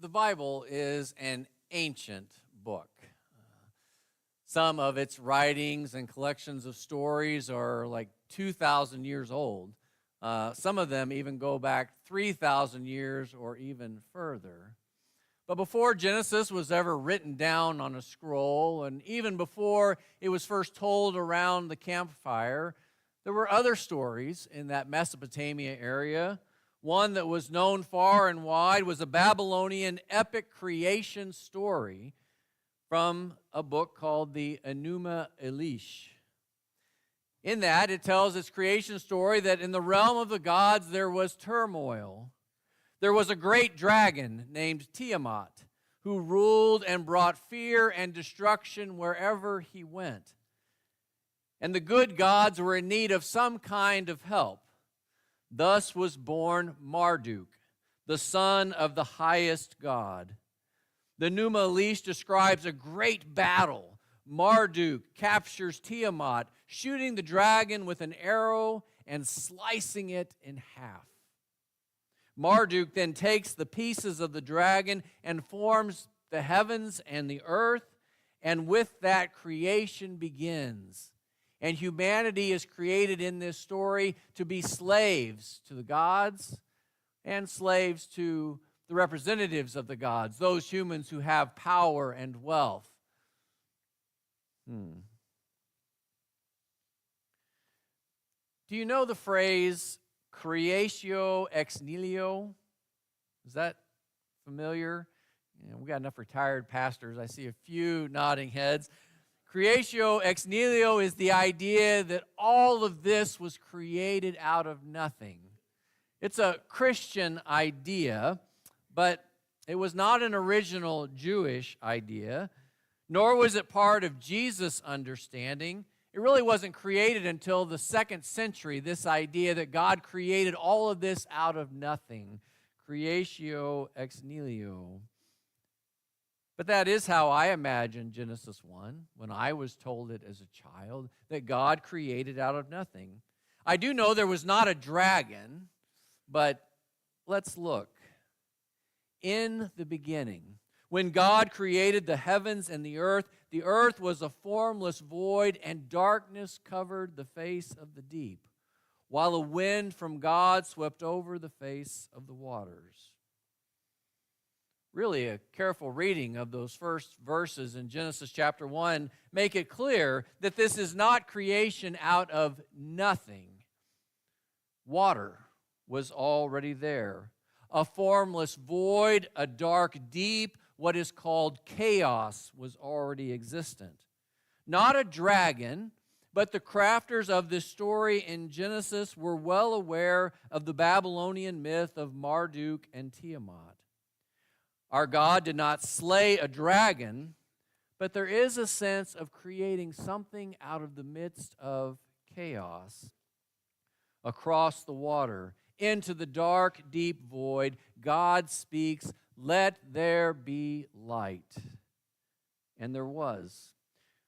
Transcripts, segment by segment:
The Bible is an ancient book. Some of its writings and collections of stories are like 2,000 years old. Some of them even go back 3,000 years or even further. But before Genesis was ever written down on a scroll, and even before it was first told around the campfire, there were other stories in that Mesopotamia area. One that was known far and wide was a Babylonian epic creation story from a book called the Enuma Elish. In that, it tells its creation story that in the realm of the gods there was turmoil. There was a great dragon named Tiamat who ruled and brought fear and destruction wherever he went. And the good gods were in need of some kind of help. Thus was born Marduk, the son of the highest God. The Enuma Elish describes a great battle. Marduk captures Tiamat, shooting the dragon with an arrow and slicing it in half. Marduk then takes the pieces of the dragon and forms the heavens and the earth, and with that creation begins. And humanity is created in this story to be slaves to the gods and slaves to the representatives of the gods, those humans who have power and wealth. Do you know the phrase creatio ex nihilo? Is that familiar? We got enough retired pastors. I see a few nodding heads. Creatio ex nihilo is the idea that all of this was created out of nothing. It's a Christian idea, but it was not an original Jewish idea, nor was it part of Jesus' understanding. It really wasn't created until the 2nd century, this idea that God created all of this out of nothing. Creatio ex nihilo. But that is how I imagined Genesis 1 when I was told it as a child, that God created out of nothing. I do know there was not a dragon, but let's look. In the beginning, when God created the heavens and the earth was a formless void, and darkness covered the face of the deep, while a wind from God swept over the face of the waters. Really, a careful reading of those first verses in Genesis chapter 1 make it clear that this is not creation out of nothing. Water was already there. A formless void, a dark deep, what is called chaos was already existent. Not a dragon, but the crafters of this story in Genesis were well aware of the Babylonian myth of Marduk and Tiamat. Our God did not slay a dragon, but there is a sense of creating something out of the midst of chaos. Across the water, into the dark, deep void, God speaks, "Let there be light." And there was.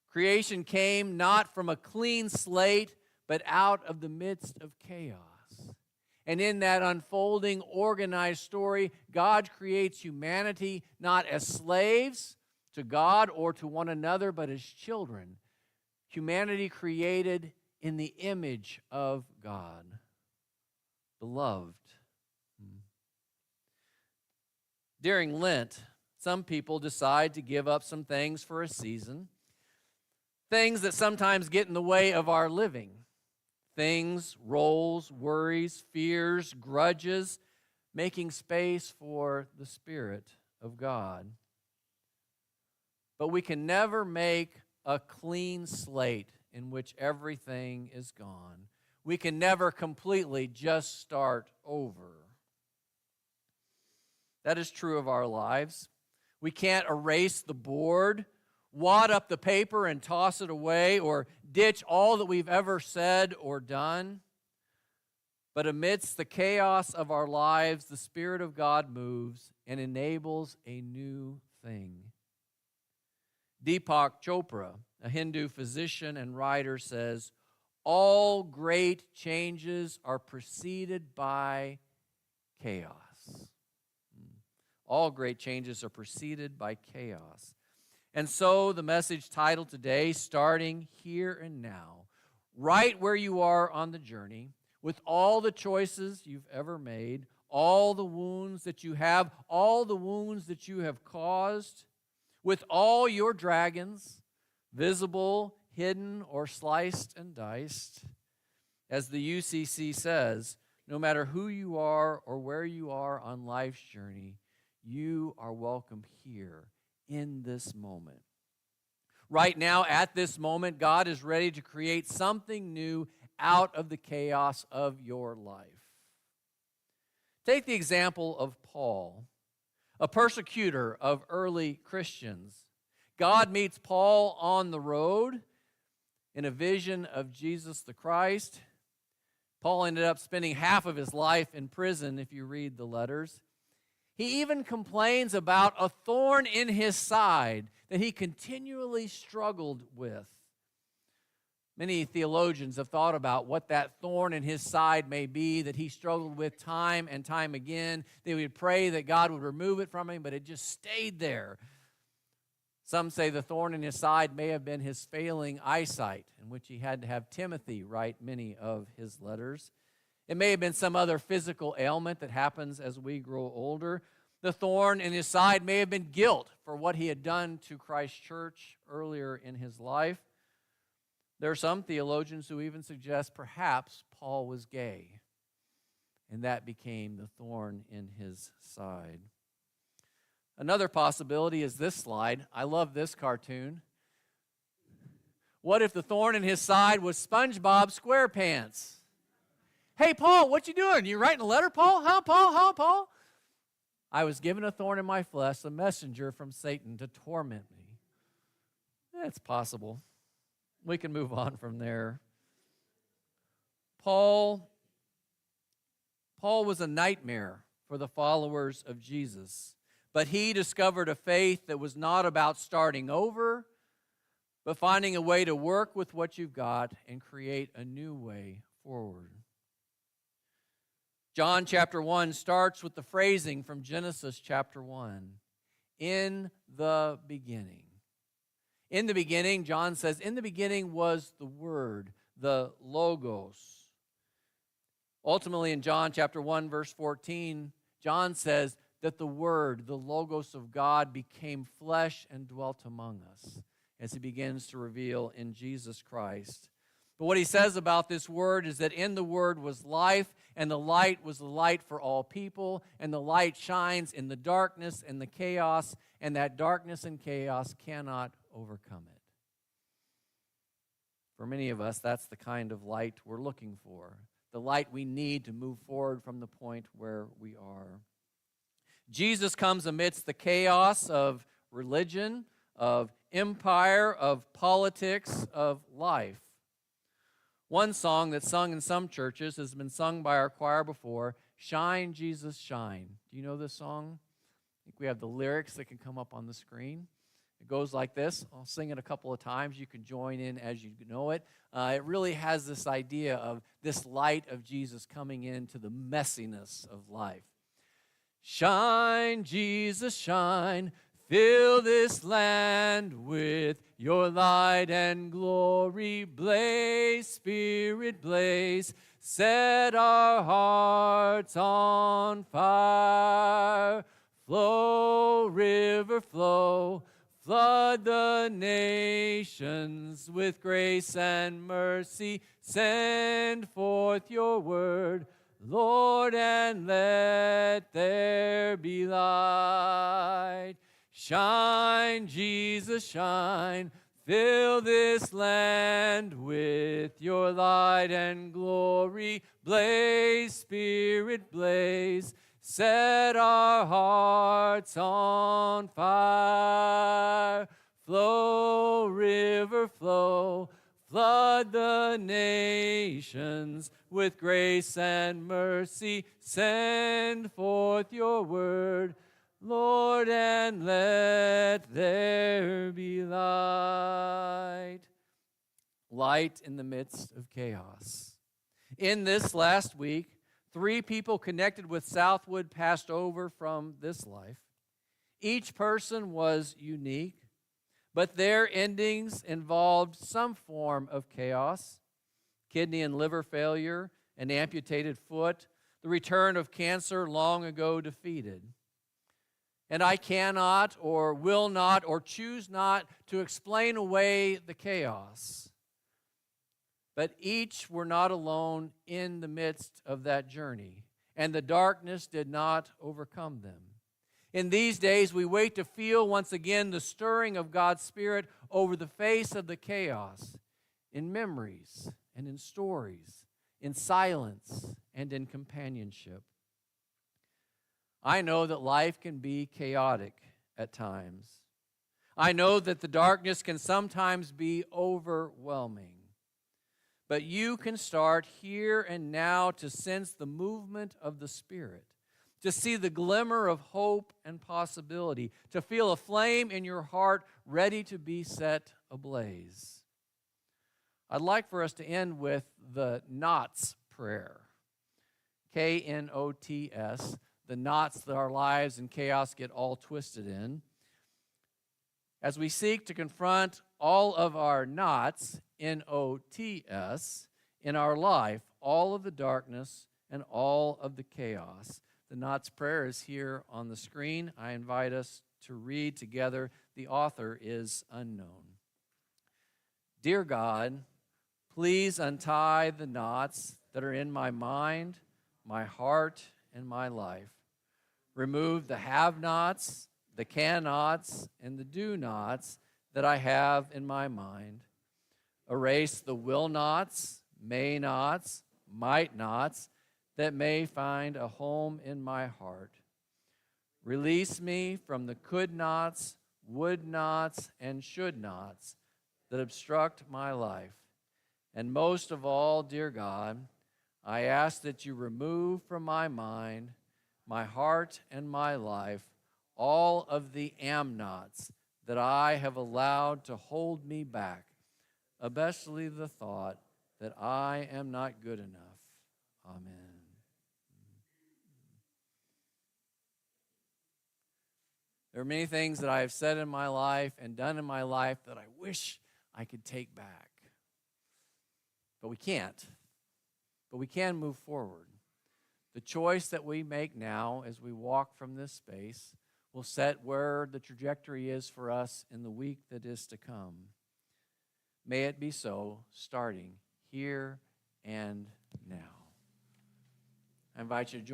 Creation came not from a clean slate, but out of the midst of chaos. And in that unfolding, organized story, God creates humanity not as slaves to God or to one another, but as children. Humanity created in the image of God. Beloved. During Lent, some people decide to give up some things for a season, things that sometimes get in the way of our living. Things, roles, worries, fears, grudges, making space for the Spirit of God. But we can never make a clean slate in which everything is gone. We can never completely just start over. That is true of our lives. We can't erase the board, wad up the paper and toss it away, or ditch all that we've ever said or done. But amidst the chaos of our lives, the Spirit of God moves and enables a new thing. Deepak Chopra, a Hindu physician and writer, says, "All great changes are preceded by chaos." All great changes are preceded by chaos. And so the message titled today, Starting Here and Now, right where you are on the journey, with all the choices you've ever made, all the wounds that you have, all the wounds that you have caused, with all your dragons, visible, hidden, or sliced and diced. As the UCC says, no matter who you are or where you are on life's journey, you are welcome here in this moment. Right now, at this moment, God is ready to create something new out of the chaos of your life. Take the example of Paul, a persecutor of early Christians. God meets Paul on the road in a vision of Jesus the Christ. Paul ended up spending half of his life in prison, if you read the letters. He even complains about a thorn in his side that he continually struggled with. Many theologians have thought about what that thorn in his side may be that he struggled with time and time again. They would pray that God would remove it from him, but it just stayed there. Some say the thorn in his side may have been his failing eyesight, in which he had to have Timothy write many of his letters. It may have been some other physical ailment that happens as we grow older. The thorn in his side may have been guilt for what he had done to Christ's church earlier in his life. There are some theologians who even suggest perhaps Paul was gay, and that became the thorn in his side. Another possibility is this slide. I love this cartoon. What if the thorn in his side was SpongeBob SquarePants? Hey, Paul, what you doing? You writing a letter, Paul? Huh, Paul? Huh, Paul? I was given a thorn in my flesh, a messenger from Satan to torment me. That's possible. We can move on from there. Paul was a nightmare for the followers of Jesus, but he discovered a faith that was not about starting over, but finding a way to work with what you've got and create a new way forward. John chapter 1 starts with the phrasing from Genesis chapter 1. In the beginning. In the beginning, John says, in the beginning was the Word, the Logos. Ultimately, in John chapter 1, verse 14, John says that the Word, the Logos of God, became flesh and dwelt among us, as he begins to reveal in Jesus Christ. But what he says about this Word is that in the Word was life, and the light was the light for all people, and the light shines in the darkness and the chaos, and that darkness and chaos cannot overcome it. For many of us, that's the kind of light we're looking for, the light we need to move forward from the point where we are. Jesus comes amidst the chaos of religion, of empire, of politics, of life. One song that's sung in some churches has been sung by our choir before, Shine, Jesus, Shine. Do you know this song? I think we have the lyrics that can come up on the screen. It goes like this. I'll sing it a couple of times. You can join in as you know it. It really has this idea of this light of Jesus coming into the messiness of life. Shine, Jesus, shine. Fill this land with your light and glory. Blaze, Spirit, blaze. Set our hearts on fire. Flow, river, flow. Flood the nations with grace and mercy. Send forth your word, Lord, and let there be light. Shine, Jesus, shine. Fill this land with your light and glory. Blaze, Spirit, blaze. Set our hearts on fire. Flow, river, flow. Flood the nations with grace and mercy. Send forth your word, Lord, and let there be light. Light in the midst of chaos. In this last week, 3 people connected with Southwood passed over from this life. Each person was unique, but their endings involved some form of chaos: kidney and liver failure, an amputated foot, the return of cancer long ago defeated. And I cannot or will not or choose not to explain away the chaos. But each were not alone in the midst of that journey, and the darkness did not overcome them. In these days, we wait to feel once again the stirring of God's Spirit over the face of the chaos, in memories and in stories, in silence and in companionship. I know that life can be chaotic at times. I know that the darkness can sometimes be overwhelming. But you can start here and now to sense the movement of the Spirit, to see the glimmer of hope and possibility, to feel a flame in your heart ready to be set ablaze. I'd like for us to end with the knots prayer. K-N-O-T-S, the knots that our lives and chaos get all twisted in. As we seek to confront all of our knots, N-O-T-S, in our life, all of the darkness and all of the chaos. The knots prayer is here on the screen. I invite us to read together. The author is unknown. Dear God, please untie the knots that are in my mind, my heart, and my life. Remove the have-nots, the can-nots, and the do-nots that I have in my mind. Erase the will-nots, may-nots, might-nots that may find a home in my heart. Release me from the could-nots, would-nots, and should-nots that obstruct my life. And most of all, dear God, I ask that you remove from my mind, my heart, and my life all of the am-nots that I have allowed to hold me back, especially the thought that I am not good enough. Amen. There are many things that I have said in my life and done in my life that I wish I could take back. But we can't. But we can move forward. The choice that we make now as we walk from this space will set where the trajectory is for us in the week that is to come. May it be so, starting here and now. I invite you to join